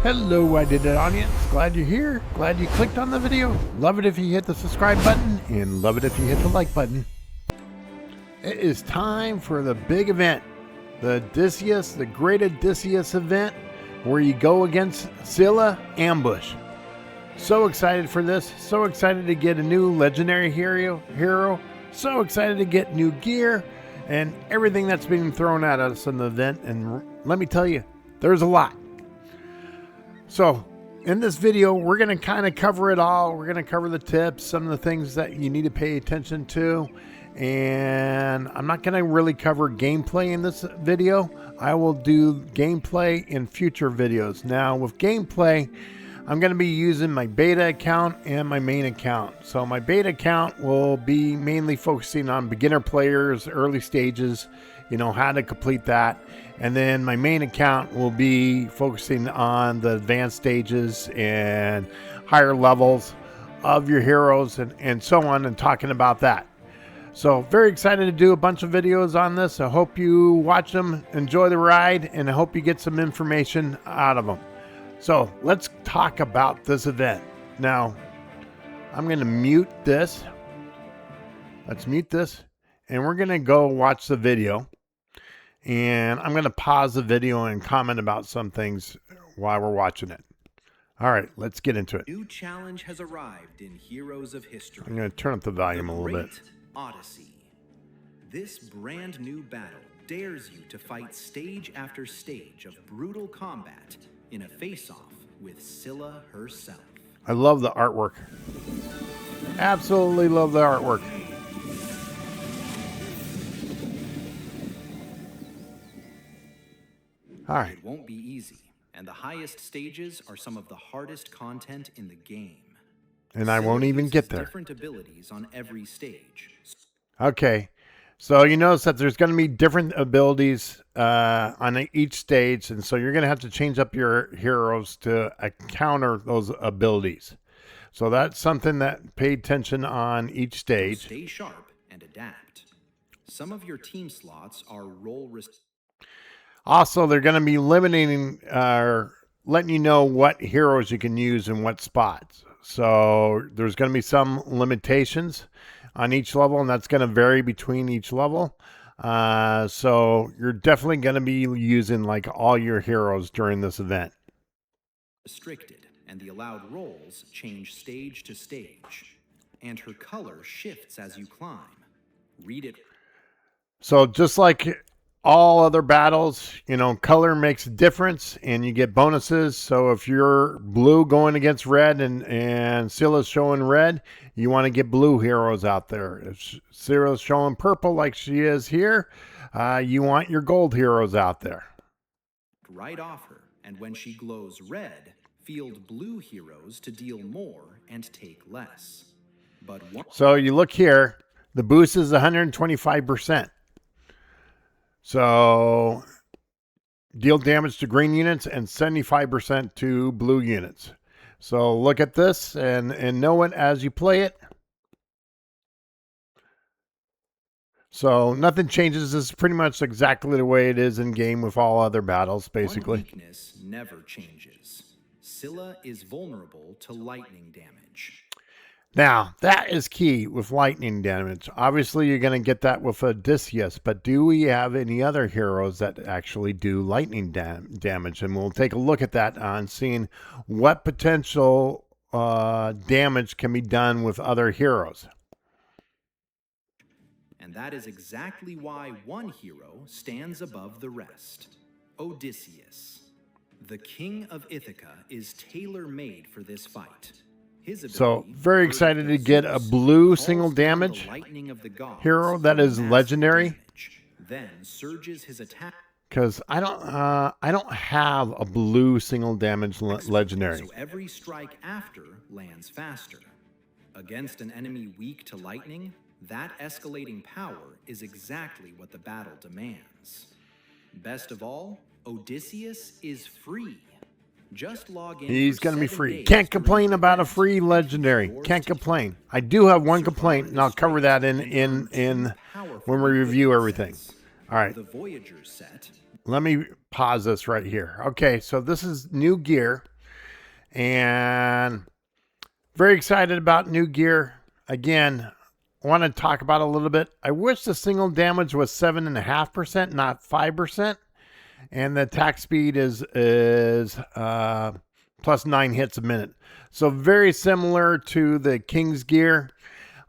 Hello, I did it audience. Glad you're here. Glad you clicked on the video. Love it if you hit the subscribe button and love it if you hit the like button. It is time for the big event. The Odysseus, the Great Odysseus event where you go against Scylla ambush. So excited for this. So excited to get a new legendary hero. So excited to get new gear and everything that's being thrown at us in the event. And let me tell you, there's a lot. So in this video, we're going to kind of cover it all. We're going to cover the tips, some of the things that you need to pay attention to. And I'm not going to really cover gameplay in this video. I will do gameplay in future videos. Now with gameplay, I'm going to be using my beta account and my main account. So my beta account will be mainly focusing on beginner players, early stages, you know, how to complete that. And then my main account will be focusing on the advanced stages and higher levels of your heroes and so on, and talking about that. So very excited to do a bunch of videos on this. I hope you watch them, enjoy the ride, and I hope you get some information out of them. So let's talk about this event. Now, I'm going to mute this. Let's mute this. And we're going to go watch the video. And I'm going to pause the video and comment about some things while we're watching it. All right, let's get into it. New challenge has arrived in Heroes of History. I'm going to turn up the volume a little bit. Great Odyssey. This brand new battle dares you to fight stage after stage of brutal combat in a face-off with Scylla herself. I love the artwork. Absolutely love the artwork. All right. It won't be easy, and the highest stages are some of the hardest content in the game. And I won't even get there. Different abilities on every stage. Okay. So you notice that there's going to be different abilities on each stage, and so you're going to have to change up your heroes to counter those abilities. So that's something that pay attention on each stage. Stay sharp and adapt. Some of your team slots are role Also, they're going to be limiting letting you know what heroes you can use in what spots. So there's going to be some limitations on each level, and that's going to vary between each level. So you're definitely going to be using like all your heroes during this event. Restricted, and the allowed roles change stage to stage, and her color shifts as you climb. Read it. So just like all other battles, you know, color makes a difference and you get bonuses. So if you're blue going against red and Scylla's showing red, you want to get blue heroes out there. If Scylla's showing purple like she is here, you want your gold heroes out there. Right off her, and when she glows red, field blue heroes to deal more and take less. But so you look here, the boost is 125%. So deal damage to green units and 75% to blue units. So look at this and know it as you play it. So nothing changes. This is pretty much exactly the way it is in game with all other battles, basically. One weakness never changes. Scylla is vulnerable to lightning damage. Now, that is key with lightning damage. Obviously, you're going to get that with Odysseus, but do we have any other heroes that actually do lightning damage? And we'll take a look at that on seeing what potential damage can be done with other heroes. And that is exactly why one hero stands above the rest. Odysseus. The king of Ithaca is tailor-made for this fight. So very excited to get a blue single damage hero that is legendary, then surges his attack, because I don't have a blue single damage legendary. So every strike after lands faster. Against an enemy weak to lightning, that escalating power is exactly what the battle demands. Best of all, Odysseus is free. Just log in. He's going to be free. Can't complain about a free legendary. Can't complain. I do have one complaint, and I'll cover that in when we review everything. All right. The Voyager set. Let me pause this right here. Okay, so this is new gear. And very excited about new gear. Again, I want to talk about it a little bit. I wish the single damage was 7.5%, not 5%. And the attack speed is plus 9 hits a minute. So very similar to the King's gear.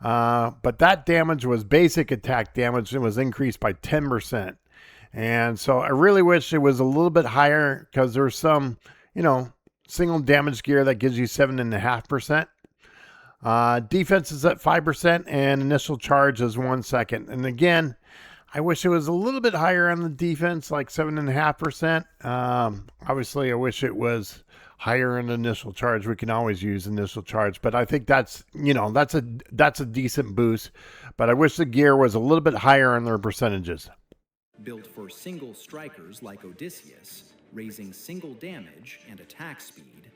But that damage was basic attack damage and was increased by 10%. And so I really wish it was a little bit higher, because there's some, single damage gear that gives you 7.5%. Defense is at 5% and initial charge is 1 second. And again, I wish it was a little bit higher on the defense, like 7.5%. Obviously, I wish it was higher in initial charge. We can always use initial charge, but I think that's a decent boost. But I wish the gear was a little bit higher on their percentages. Built for single strikers like Odysseus, raising single damage and attack speed,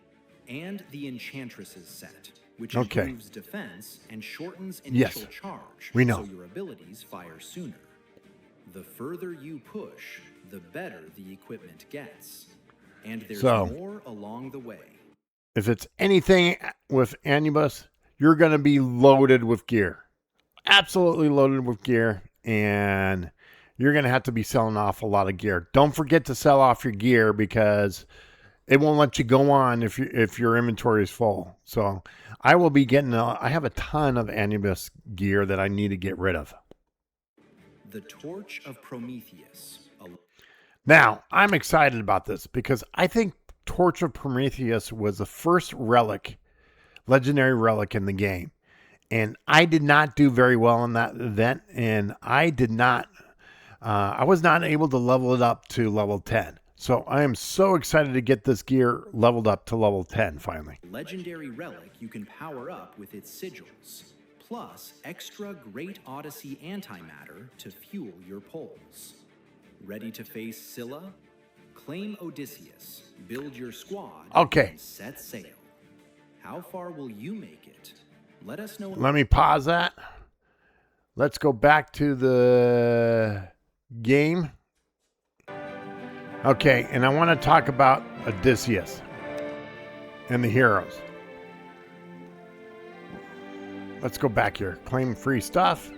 and the Enchantress's set, which improves defense and shortens initial charge, we know. So your abilities fire sooner. The further you push, the better the equipment gets. And there's more along the way. If it's anything with Anubis, you're going to be loaded with gear. Absolutely loaded with gear. And you're going to have to be selling off a lot of gear. Don't forget to sell off your gear, because it won't let you go on if your inventory is full. So I will be getting, I have a ton of Anubis gear that I need to get rid of. The Torch of Prometheus. Now, I'm excited about this because I think Torch of Prometheus was the first relic, legendary relic in the game. And I did not do very well in that event. And I was not able to level it up to level 10. So I am so excited to get this gear leveled up to level 10 finally. Legendary relic you can power up with its sigils, plus extra Great Odyssey antimatter to fuel your poles. Ready to face Scylla? Claim Odysseus, build your squad, and set sail. How far will you make it? Let us know. Let me pause that. Let's go back to the game. Okay, and I want to talk about Odysseus and the heroes. Let's go back here. Claim free stuff.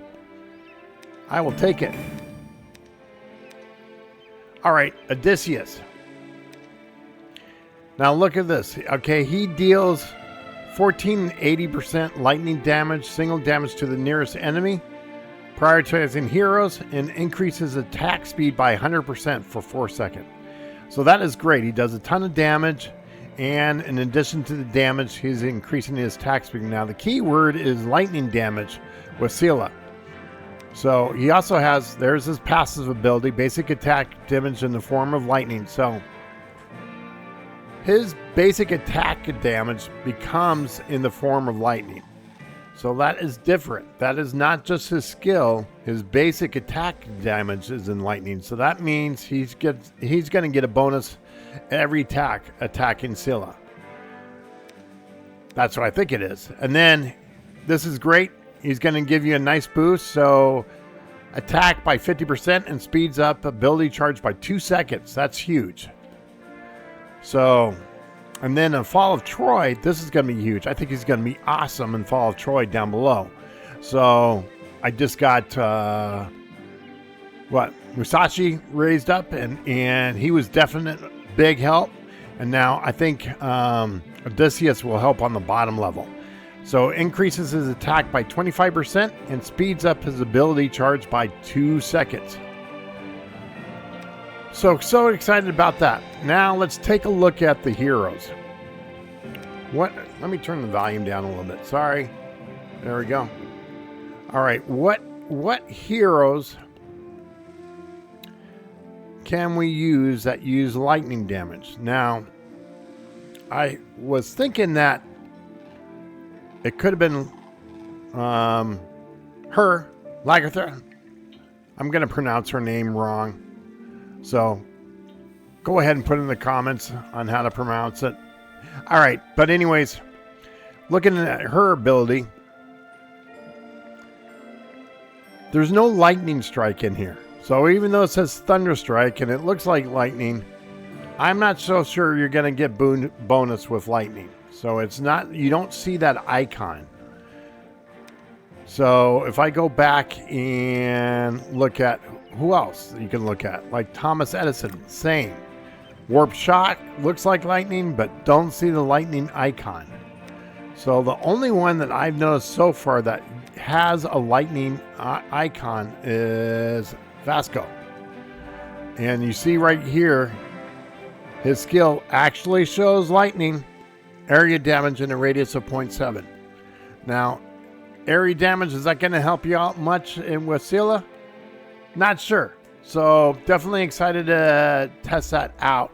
I will take it. All right, Odysseus. Now look at this. Okay, he deals 14 and 80% lightning damage, single damage to the nearest enemy, prioritizing heroes, and increases attack speed by 100% for 4 seconds. So that is great. He does a ton of damage, and in addition to the damage, he's increasing his attack speed. Now the key word is lightning damage with Scylla. So he also has, there's his passive ability, basic attack damage in the form of lightning. So his basic attack damage becomes in the form of lightning. So that is different. That is not just his skill. His basic attack damage is in lightning. So that means he's going to get a bonus every attack attacking Scylla. That's what I think it is. And then this is great. He's going to give you a nice boost. So attack by 50% and speeds up ability charge by 2 seconds. That's huge. So, and then in Fall of Troy, this is going to be huge. I think he's going to be awesome in Fall of Troy down below. So I just got, Musashi raised up, and he was definite big help. And now I think Odysseus will help on the bottom level. So increases his attack by 25% and speeds up his ability charge by 2 seconds. So excited about that. Now let's take a look at the heroes. Let me turn the volume down a little bit. Sorry. There we go. All right. What heroes can we use that use lightning damage? Now, I was thinking that it could have been her, Lagertha. I'm going to pronounce her name wrong. So go ahead and put in the comments on how to pronounce it. All right. But anyways, looking at her ability, there's no lightning strike in here. So even though it says thunder strike and it looks like lightning, I'm not so sure you're going to get bonus with lightning. So it's not, you don't see that icon. So if I go back and look at who else you can look at, like Thomas Edison, same. Warp shot looks like lightning, but don't see the lightning icon. So the only one that I've noticed so far that has a lightning icon is Vasco. And you see right here, his skill actually shows lightning, area damage in a radius of 0.7. Now, area damage, is that going to help you out much with Scylla? Not sure. So definitely excited to test that out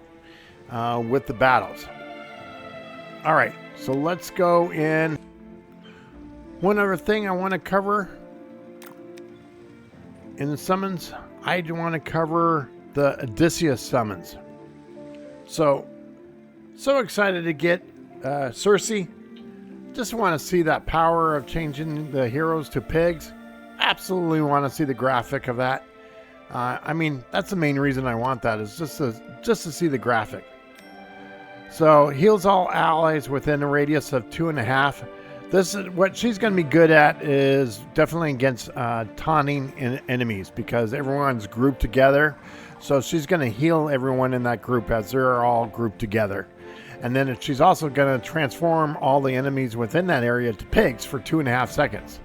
with the battles. All right, so let's go in. One other thing I want to cover in the summons, I want to cover the Odysseus summons. So excited to get Circe. Just want to see that power of changing the heroes to pigs. Absolutely want to see the graphic of that. I mean, that's the main reason I want that, is just to see the graphic. So heals all allies within a radius of 2.5. This is what she's going to be good at, is definitely against taunting enemies, because everyone's grouped together. So she's going to heal everyone in that group as they're all grouped together. And then she's also going to transform all the enemies within that area to pigs for 2.5 seconds.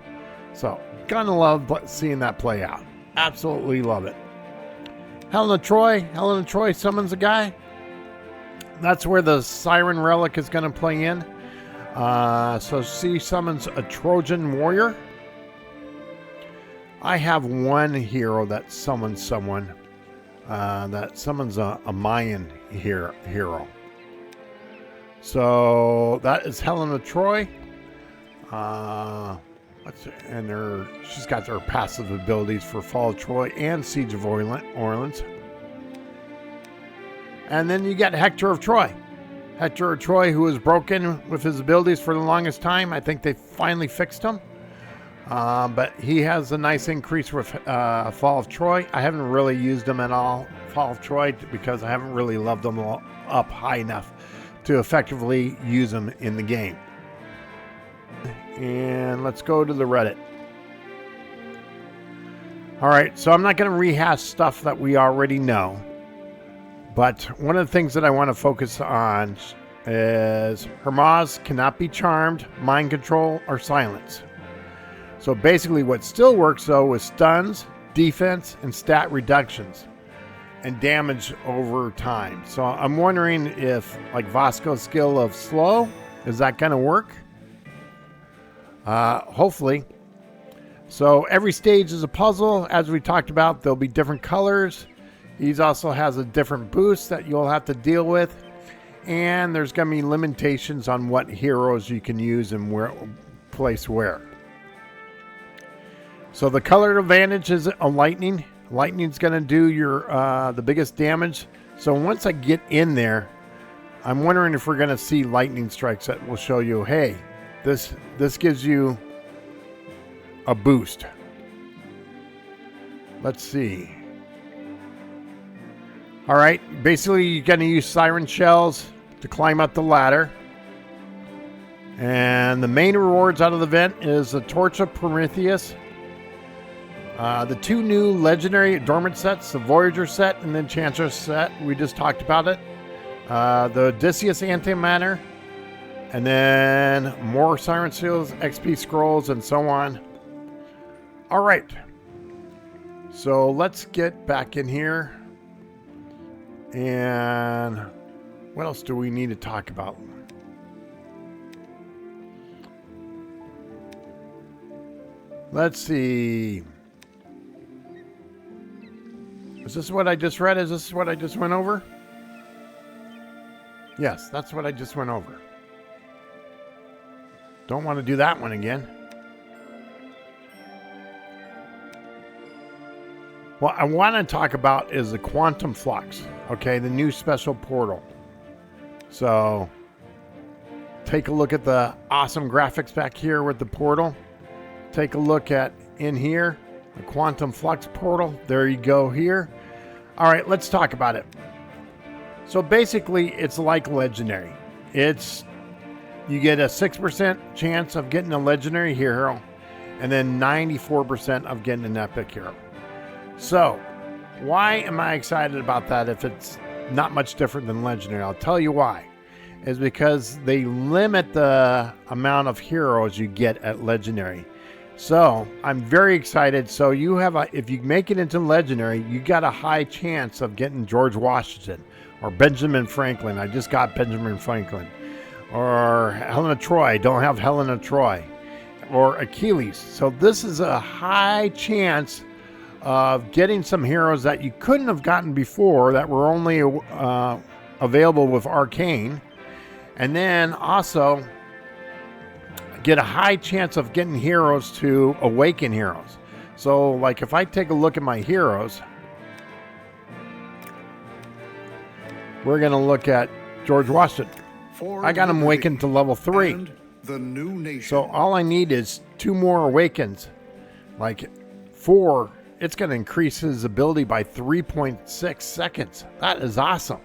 So gonna love seeing that play out. Absolutely love it. Helen of Troy summons a guy. That's where the Siren relic is going to play in. So she summons a Trojan warrior. I have one hero that summons someone. That summons a Mayan hero. So that is Helen of Troy. She's got her passive abilities for Fall of Troy and Siege of Orleans. And then you got Hector of Troy. Hector of Troy, who was broken with his abilities for the longest time. I think they finally fixed him. But he has a nice increase with Fall of Troy. I haven't really used him at all, Fall of Troy, because I haven't really loved him up high enough to effectively use him in the game. And let's go to the Reddit. All right, so I'm not going to rehash stuff that we already know. But one of the things that I want to focus on is Hermaz cannot be charmed, mind control, or silence. So basically what still works though is stuns, defense, and stat reductions, and damage over time. So I'm wondering if, like, Vasco's skill of slow, is that going to work? Hopefully. So every stage is a puzzle. As we talked about, there'll be different colors. He also has a different boost that you'll have to deal with. And there's going to be limitations on what heroes you can use and place where. So the color advantage is a lightning. Lightning's going to do your the biggest damage. So once I get in there, I'm wondering if we're going to see lightning strikes that will show you, hey, this gives you a boost. Let's see. All right, basically you're going to use siren shells to climb up the ladder. And the main rewards out of the event is the Torch of Prometheus, the 2 new legendary dormant sets, the Voyager set and the Enchantress set. We just talked about it. The Odysseus Antimatter, and then more Siren Seals, XP Scrolls, and so on. All right. So let's get back in here. And what else do we need to talk about? Let's see. Is this what I just read? Is this what I just went over? Yes, that's what I just went over. Don't want to do that one again. What I want to talk about is the Quantum Flux. Okay, the new special portal. So, take a look at the awesome graphics back here with the portal. Take a look at in here, the Quantum Flux portal. There you go here. All right, let's talk about it. So basically, it's like legendary. You get a 6% chance of getting a legendary hero, and then 94% of getting an epic hero. So, why am I excited about that if it's not much different than legendary? I'll tell you why. Is because they limit the amount of heroes you get at legendary. So, I'm very excited. So, if you make it into legendary, you got a high chance of getting George Washington or Benjamin Franklin. I just got Benjamin Franklin. Or Helena Troy. Don't have Helena Troy. Or Achilles. So this is a high chance of getting some heroes that you couldn't have gotten before that were only available with Arcane. And then also get a high chance of getting heroes to awaken heroes. So like if I take a look at my heroes, we're going to look at George Washington. I got him awakened to level 3. The new nation. So all I need is 2 more awakens. Like 4, it's going to increase his ability by 3.6 seconds. That is awesome.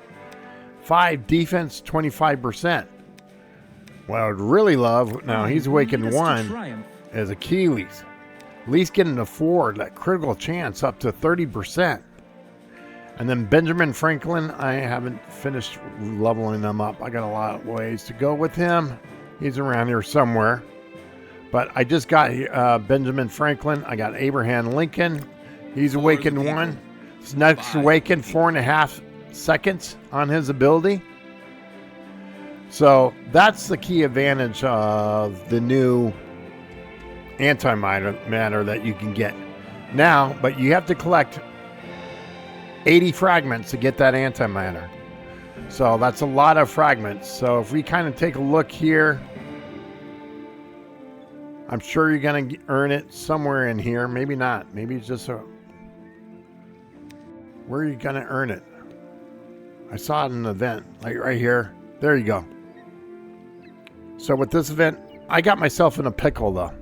5 defense, 25%. What I would really love, now he's awakened 1, is Achilles. At least getting to 4, that critical chance up to 30%. And then Benjamin Franklin, I haven't finished leveling them up. I got a lot of ways to go with him. He's around here somewhere. But I just got Benjamin Franklin. I got Abraham Lincoln. He's awakened 1. His next awakened 4.5 seconds on his ability. So that's the key advantage of the new antimatter that you can get now. But you have to collect 80 fragments to get that antimatter. So that's a lot of fragments. So if we kind of take a look here, I'm sure you're going to earn it somewhere in here. Maybe not. Maybe it's just where are you going to earn it? I saw it in an event, like right here. There you go. So with this event, I got myself in a pickle though.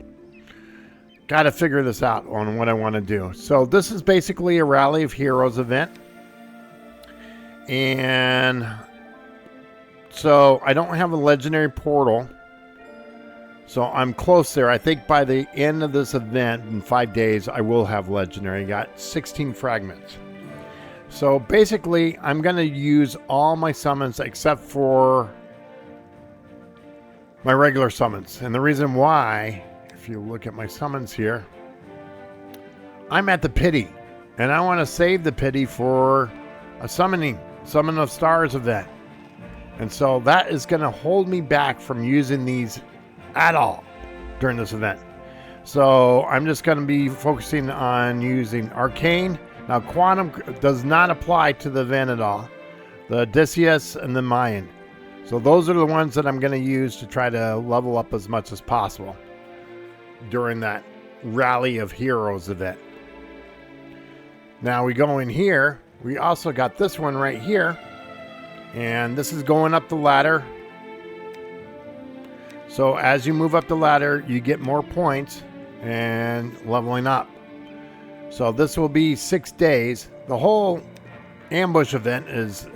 Got to figure this out on what I want to do. So this is basically a Rally of Heroes event. And so I don't have a legendary portal. So I'm close there. I think by the end of this event in 5 days, I will have legendary. Got 16 fragments. So basically, I'm going to use all my summons except for my regular summons. And the reason why, if you look at my summons here, I'm at the pity. And I want to save the pity for a Summon of Stars event. And so that is going to hold me back from using these at all during this event. So I'm just going to be focusing on using Arcane. Now Quantum does not apply to the event at all. The Odysseus and the Mayan. So those are the ones that I'm going to use to try to level up as much as possible during that Rally of Heroes event. Now we go in here. We also got this one right here. And this is going up the ladder. So as you move up the ladder, you get more points and leveling up. So this will be 6 days. The whole ambush event is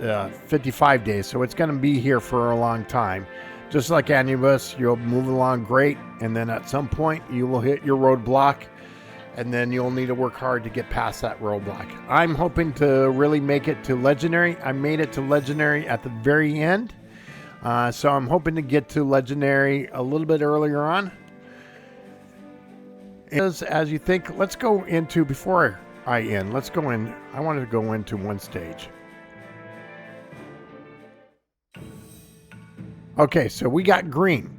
55 days. So it's going to be here for a long time. Just like Anubis, you'll move along great. And then at some point, you will hit your roadblock. And then you'll need to work hard to get past that roadblock. I'm hoping to really make it to Legendary. I made it to Legendary at the very end. So I'm hoping to get to Legendary a little bit earlier on. As you think, let's go into, before I end, let's go in. I wanted to go into one stage. Okay, so we got green.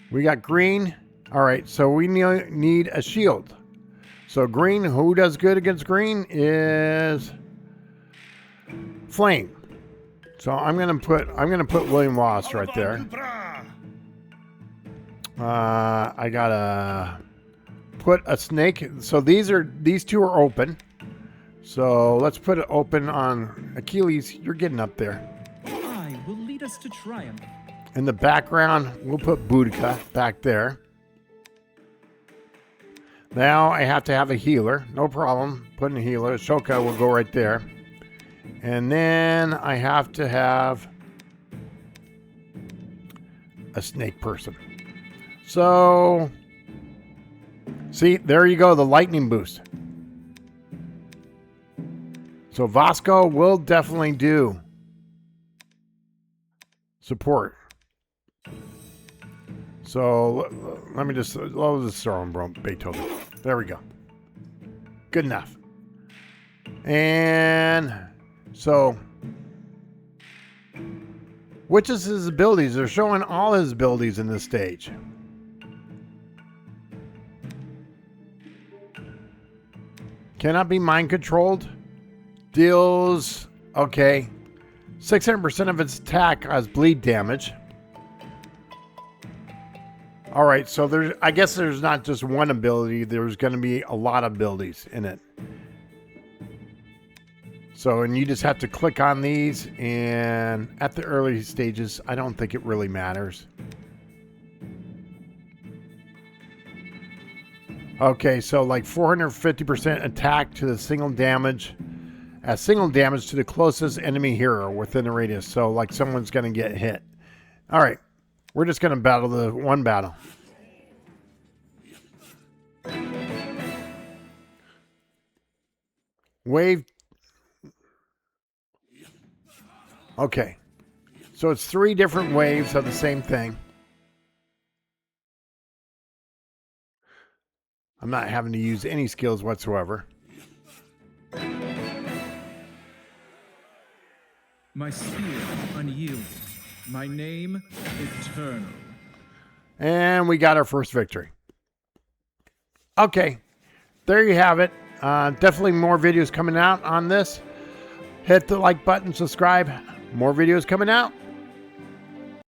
We got green. All right, so we need a shield. So green, who does good against green is Flame. So I'm gonna put William Wallace right there. I gotta put a snake. So these two are open. So let's put it open on Achilles. You're getting up there. I will lead us to triumph. In the background, we'll put Boudica back there. Now I have to have a healer. No problem. Putting a healer. Shoka will go right there. And then I have to have a snake person. So, see, there you go, the lightning boost. So Vasco will definitely do support. So let me just throw him Beethoven. There we go. Good enough. And so, which is his abilities? They're showing all his abilities in this stage. Cannot be mind controlled. Deals, okay, 600% of its attack has bleed damage. All right, so I guess there's not just one ability. There's going to be a lot of abilities in it. So, and you just have to click on these, and at the early stages, I don't think it really matters. Okay, so like 450% attack to the single damage. Single damage to the closest enemy hero within the radius. So like someone's going to get hit. All right. We're just going to battle the one battle. Wave. Okay. So it's 3 different waves of the same thing. I'm not having to use any skills whatsoever. My spear unyielding. My name eternal. And we got our first victory. Okay. There you have it. Definitely more videos coming out on this. Hit the like button, subscribe. More videos coming out.